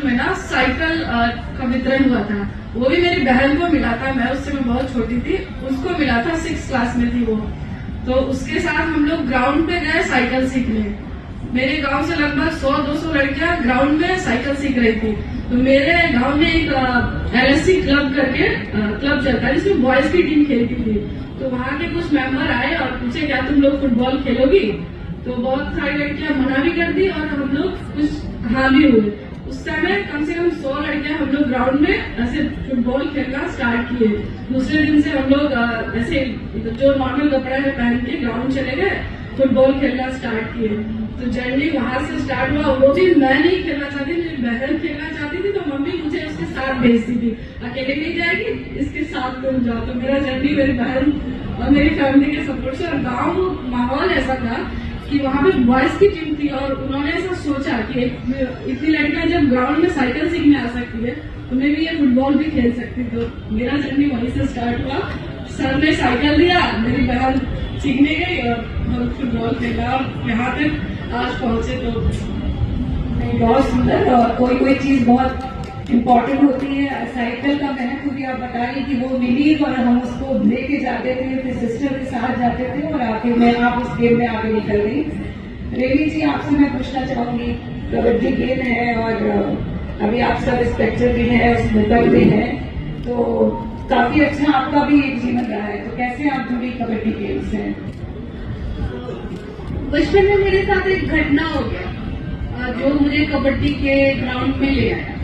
School में ना cycle का वितरण हुआ था। वो भी मेरी बहन को मिला था, मैं उस समय बहुत छोटी थी, उसको मिला था, 6th क्लास में थी वो। तो उसके साथ हम लोग ग्राउंड पे गए साइकिल सीखने। मेरे गांव से लगभग 100-200 लड़कियां ग्राउंड में साइकिल सीख रही थी। तो मेरे गांव में एक LSC क्लब करके क्लब चलता है जिसमें बॉयज की टीम खेलती थी। तो वहाँ के कुछ मेंबर आए और पूछे क्या तुम लोग फुटबॉल खेलोगी? तो बहुत सारी लड़कियां मना भी कर दी और हम लोग कुछ हाँ भी हुए। उस समय कम से कम 100 लड़कियां हम लोग ग्राउंड में ऐसे फुटबॉल खेलना स्टार्ट किए। दूसरे दिन से हम लोग ऐसे जो नॉर्मल कपड़ा है पहन के ग्राउंड चले गए, फुटबॉल खेलना स्टार्ट किए। तो जर्नी वहां से स्टार्ट हुआ। वो भी मैं नहीं खेलना चाहती, मेरी बहन खेलना चाहती थी, तो मम्मी मुझे उसके साथ भेजती थी, अकेले नहीं जाएगी, इसके साथ तुम जाओ। तो मेरा जर्नी मेरी बहन और मेरी फैमिली के सपोर्ट से। और गाँव माहौल ऐसा था कि वहाँ पे बॉयज की टीम थी और उन्होंने ऐसा सोचा कि इतनी लड़कियां जब ग्राउंड में साइकिल सीखने आ सकती है, उन्हें भी ये फुटबॉल भी खेल सकती। तो मेरा जर्नी वहीं से स्टार्ट हुआ। सर ने साइकिल दिया, मेरी बहन सीखने गई और हम फुटबॉल खेला और यहाँ तक आज पहुंचे। तो बहुत सुंदर। और कोई कोई चीज बहुत इम्पोर्टेंट होती है। साइकिल का महत्व भी आप बताइए कि वो मिली और हम उसको लेके जाते थे, फिर सिस्टर के साथ जाते थे और आखिर में आप उस गेम में आगे निकल गई। रेवी जी, आपसे मैं पूछना चाहूंगी, कबड्डी गेम है और अभी आप सब इंस्पेक्टर भी हैं, स्मृतक भी हैं, तो काफी अच्छा आपका भी एक जीवन रहा है। तो कैसे आप जुड़ी कबड्डी गेम से? बचपन में मेरे साथ एक घटना हो गया जो मुझे कबड्डी के ग्राउंड में ले आया।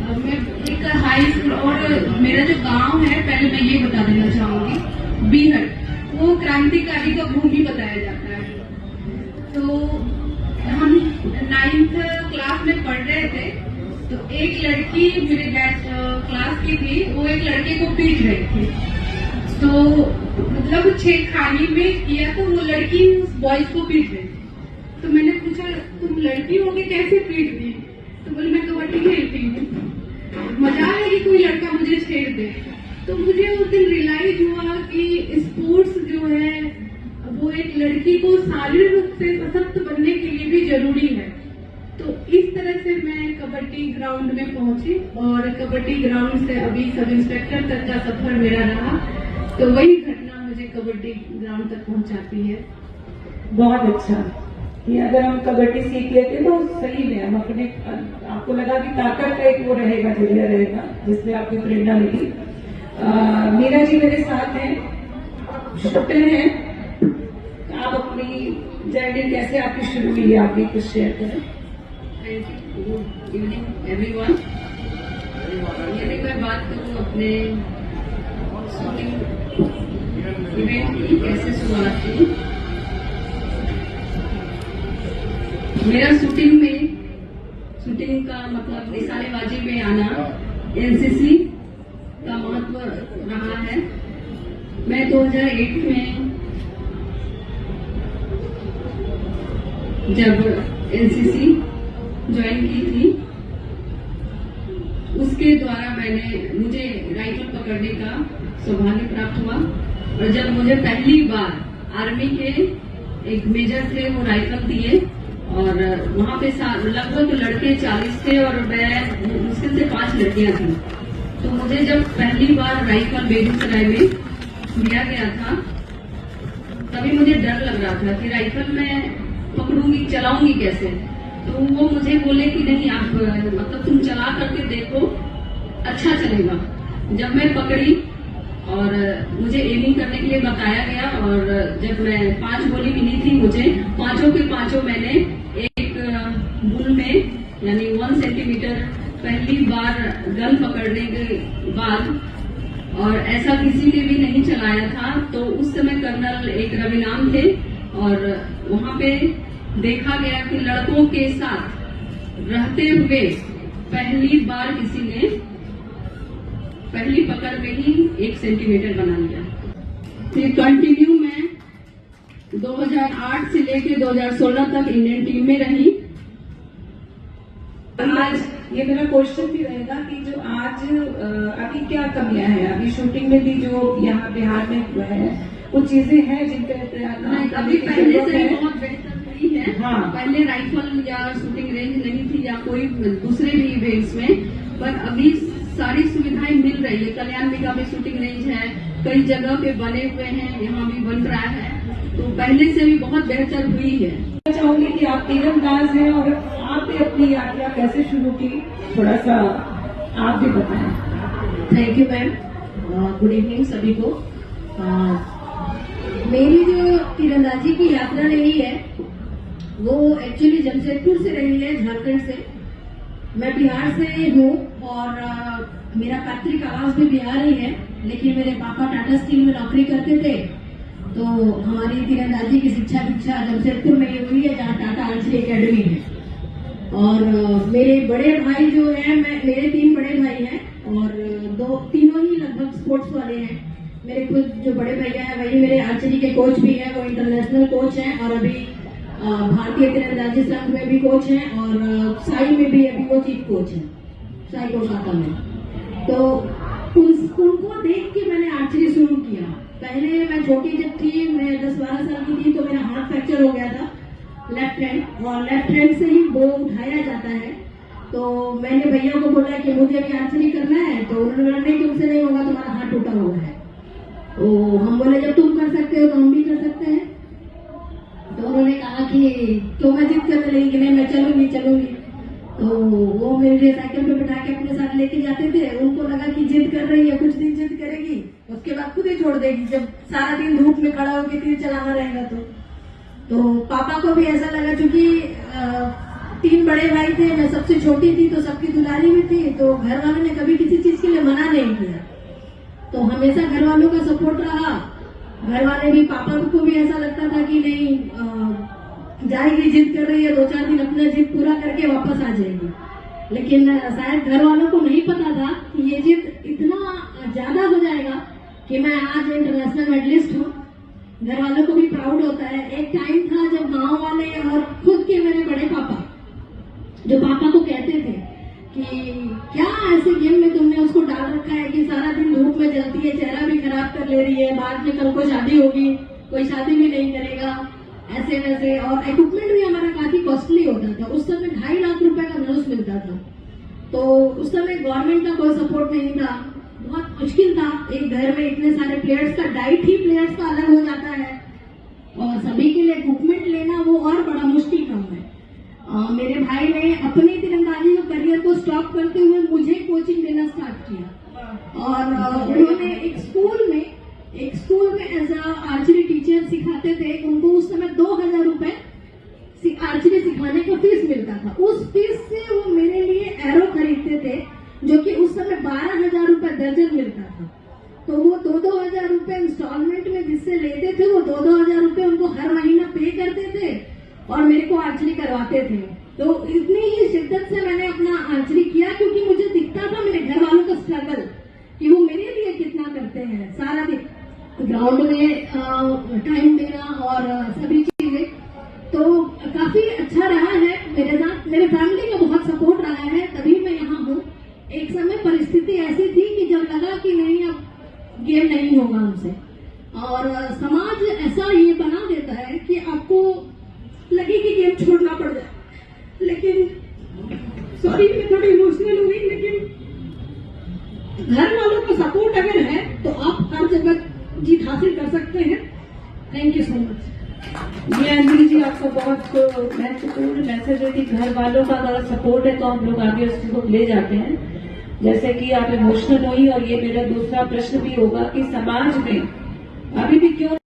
मैं एक हाई स्कूल, और मेरा जो गांव है, पहले मैं ये बता देना चाहूंगी, बीहट, वो क्रांतिकारी का भूमि बताया जाता है। तो हम 9th क्लास में पढ़ रहे थे, तो एक लड़की मेरे बैच क्लास की थी, वो एक लड़के को पीट रही थी। तो मतलब छेड़खानी में किया, तो वो लड़की उस बॉयज को पीट रही थी। तो मैंने पूछा तुम लड़की होगी कैसे पीट दी? तो बोली मैं कबड्डी खेलती हूँ, मजा है कि कोई लड़का मुझे छेड़ दे। तो मुझे उस दिन रियलाइज हुआ कि स्पोर्ट्स जो है वो एक लड़की को शारीरिक रूप से सशक्त बनने के लिए भी जरूरी है। तो इस तरह से मैं कबड्डी ग्राउंड में पहुंची और कबड्डी ग्राउंड से अभी सब इंस्पेक्टर तक का सफर मेरा रहा। तो वही घटना मुझे कबड्डी ग्राउंड तक पहुंचाती है। बहुत अच्छा कि अगर हम कबड्डी सीख लेते तो सही में हम अपने, आपको लगा कि ताकत का एक वो रहेगा, जरिया रहेगा जिससे आपको प्रेरणा मिली। मीरा जी मेरे साथ हैं, छोटे हैं, आप अपनी जर्नी कैसे आपकी शुरू हुई, आप भी कुछ शेयर करें। Good evening everyone. यदि मैं बात करूं अपने शूटिंग इवेंट की कैसे शुरुआत की, मेरा शूटिंग का मतलब निशानेबाजी में आना NCC का महत्व रहा है। मैं 2008 में जब NCC ज्वाइन की थी, उसके द्वारा मुझे राइफल पकड़ने का सौभाग्य प्राप्त हुआ। और जब मुझे पहली बार आर्मी के एक मेजर थे, वो राइफल दिए और वहाँ पे लगभग लड़के 40 थे और मैं मुश्किल से 5 लड़कियां थी। तो मुझे जब पहली बार राइफल बेगूसराय में दिया गया था, तभी मुझे डर लग रहा था कि राइफल मैं पकड़ूंगी, चलाऊंगी कैसे। तो वो मुझे बोले कि नहीं, आप मतलब तुम चला करके देखो, अच्छा चलेगा। जब मैं पकड़ी और मुझे एमिंग करने के लिए बताया गया, और जब मैं 5 गोली मिली थी मुझे, पांचों के पांचों मैंने एक बुल में यानी 1 सेंटीमीटर पहली बार गन पकड़ने के बाद, और ऐसा किसी ने भी नहीं चलाया था। तो उस समय कर्नल एक रविनाम थे और वहां पे देखा गया कि लड़कों के साथ रहते हुए पहली बार किसी ने पहली पकड़ में ही 1 सेंटीमीटर बना लिया। फिर कंटिन्यू मैं 2008 से लेकर 2016 तक इंडियन टीम में रही। आज ये मेरा क्वेश्चन भी रहेगा कि जो आज अभी क्या कमियां हैं, अभी शूटिंग में भी जो यहाँ बिहार में हुआ है, कुछ चीजें हैं जिनके अभी पहले से बहुत बेहतर हुई है। हाँ। पहले राइफल या शूटिंग रेंज नहीं थी या कोई दूसरे भी इवेंट्स में, पर अभी सारी सुविधाएं मिल रही है। कल्याण मेगा में शूटिंग रेंज है, कई जगह पे बने हुए हैं, यहाँ भी बन रहा है, तो पहले से भी बहुत बेहतर हुई है। मैं चाहूंगी कि आप तीरंदाज हैं और आपने अपनी यात्रा कैसे शुरू की, थोड़ा सा आप भी बताएं। Thank you ma'am, good evening सभी को। मेरी जो तीरंदाजी की यात्रा रही है वो एक्चुअली जमशेदपुर से रही है, झारखंड से। मैं बिहार से हूँ और मेरा पैतृक आवास भी बिहार ही है, लेकिन मेरे पापा टाटा स्टील में नौकरी करते थे, तो हमारी तीरंदाजी की शिक्षा दीक्षा जमशेदपुर में ही हुई है, जहाँ टाटा आर्चरी एकेडमी है। और मेरे बड़े भाई जो है, मेरे 3 बड़े भाई हैं और तीनों ही लगभग स्पोर्ट्स वाले हैं। मेरे खुद जो बड़े भैया हैं वही मेरे आर्चरी के कोच भी हैं, वो इंटरनेशनल कोच हैं और अभी भारतीय तीरंदाजी संघ में भी कोच हैं और साई में भी अभी वो चीफ कोच हैं, साई कोलकाता में। तो उनको देख के मैंने आर्चरी शुरू किया। पहले मैं छोटी जब थी, मैं 10-12 साल की थी, तो मेरा हाथ फ्रैक्चर हो गया था लेफ्ट हैंड, और लेफ्ट हैंड से ही बो उठाया जाता है। तो मैंने भैया को बोला कि मुझे भी आर्चरी करना है, तो उन्होंने बोला नहीं तुमसे नहीं होगा, तुम्हारा हाथ टूटा हुआ है। तो हम बोले जब तुम कर सकते हो तो हम भी कर सकते हैं। तो उन्होंने कहा कि तो मैं जिद करने लगी कि नहीं मैं चलूंगी। तो वो मेरे लिए साइकिल पे बिठा के अपने साथ लेके जाते थे। उनको लगा कि जिद कर रही है, कुछ दिन जिद करेगी, उसके बाद खुद ही छोड़ देगी, जब सारा दिन धूप में खड़ा होकर तीर चलाना रहेगा तो पापा को भी ऐसा लगा, क्योंकि 3 बड़े भाई थे, मैं सबसे छोटी थी, तो सबकी दुलारी भी थी, तो घर वालों ने कभी किसी चीज के लिए मना नहीं किया। तो हमेशा घर वालों का सपोर्ट रहा। घर वाले भी, पापा को भी ऐसा लगता था कि नहीं जाएगी, जिद कर रही है, 2-4 दिन अपना जिद पूरा करके वापस आ जाएगी। लेकिन शायद घर वालों को नहीं पता था कि ये जिद इतना ज्यादा हो जाएगा कि मैं आज इंटरनेशनल मेडलिस्ट हूँ। घर वालों को भी प्राउड होता है। एक टाइम था जब गांव वाले और खुद के मेरे बड़े पापा जो पापा को कहते थे कि क्या ऐसे गेम में तुमने उसको डाल रखा है कि सारा दिन धूप में जलती है, चेहरा भी खराब कर ले रही है, बाद में कल को शादी होगी, कोई शादी भी नहीं करेगा, ऐसे वैसे। और इक्विपमेंट भी हमारा काफी कॉस्टली होता था। उस समय 2.5 लाख रुपए का धनुष मिलता था, तो उस समय गवर्नमेंट का कोई सपोर्ट नहीं था, बहुत मुश्किल था। एक घर में इतने सारे प्लेयर्स का डाइट ही प्लेयर्स का अलग हो जाता है, और सभी के लिए इक्विपमेंट लेना वो और बड़ा मुश्किल काम है। मेरे भाई ने अपनी तीरंदाजी के करियर को स्टॉप करते हुए मुझे कोचिंग देना स्टार्ट किया, और उन्होंने एक स्कूल में एज अ आर्चरी टीचर सिखाते थे। उनको उस समय 2000 रुपए आर्चरी सिखाने का फीस मिलता था। उस फीस से वो मेरे लिए एरो खरीदते थे, जो कि उस समय 12,000 रुपए दर्जन मिलता था। तो वो 2-2 हजार रुपए इंस्टॉलमेंट में जिससे लेते थे, वो 2-2 हजार रुपए उनको हर महीना पे करते थे और मेरे को आर्चरी करवाते थे। तो इतनी ही शिद्दत से मैंने अपना आर्चरी किया, क्योंकि मुझे दिखता था मेरे घर वालों का स्ट्रगल कि वो मेरे लिए कितना करते हैं, सारा दिन ग्राउंड में टाइम देना और सभी चीजें। तो काफी अच्छा रहा है मेरे साथ। मेरे फैमिली का बहुत सपोर्ट रहा है, तभी मैं यहाँ हूँ। एक समय परिस्थिति ऐसी थी कि जब लगा कि नहीं अब गेम नहीं होगा हमसे, और समाज ऐसा ये बना देता है कि आपको लगे कि गेम छोड़ना पड़ जाए। लेकिन सॉरी मैं थोड़ी इमोशनल हुई, लेकिन घर वालों का सपोर्ट अगर है तो आप हर जगह जीत हासिल कर सकते हैं। Thank you so much. जी अंजलि जी, आपको बहुत महत्वपूर्ण मैसेज है कि घर वालों का अगर सपोर्ट है तो हम लोग आगे उस चीज को ले जाते हैं। जैसे कि आप इमोशनल हुई, और ये मेरा दूसरा प्रश्न भी होगा कि समाज में अभी भी क्यों